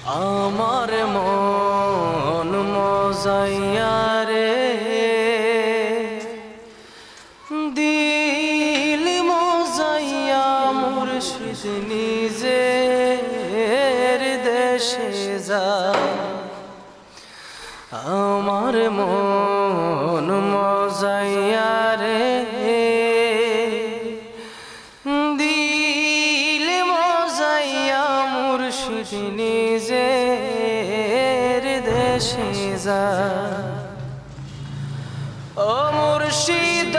আমার মন মজাইয়া রে দিল মজাইয়া মুর্শিদ নিজের দেশে যায়। আমার মন মজাইয়া রে দিল মজাইয়া মুর্শিদ নিজের দেশে যায়। ও মুর্শিদ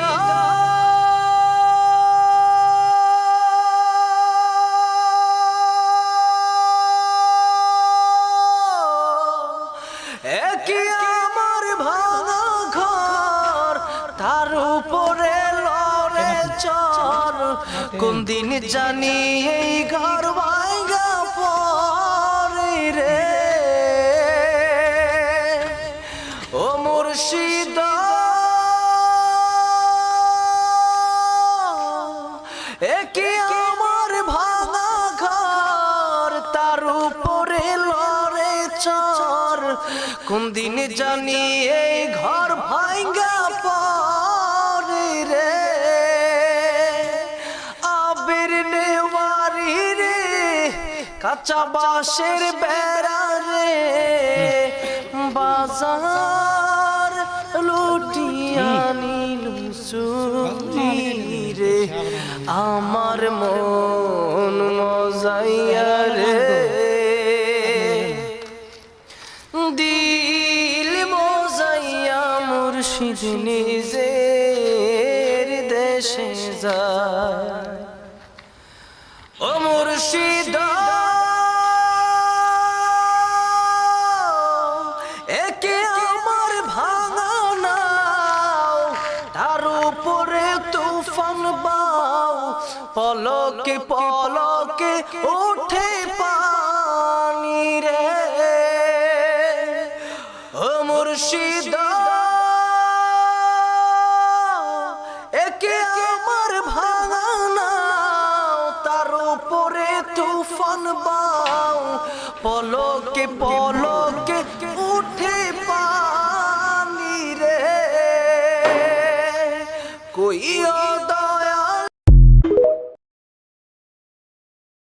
একই আমার ভাঙা ঘর তার উপরে লড়ে চর, কোন দিন জানি এই ঘর ভাঙা পরে রে। ও মুর্শিদ একই আমার ভাঙা ঘর তার উপরে লড়ে চর, কোন দিন জানি এই ঘর ভাঙ্গা পরে রে। আবির নেওয়ারি রে কাঁচা বাঁশের বেড়া রে, বাজার লুটিয়া নিল চুরি রে। আমার মন মজাইয়া রে দিল মজাইয়া মুর্শিদ নিজের দেশে যায়। ও মুর্শিদ একে আমার ভাঙা নাও তার উপরে তুফান বাও, পলকে পলকে ওঠে পানি রে। ও মুর্শিদ একে আমার ভাঙা নাও তার উপরে তুফান বাও, পলকে পলকে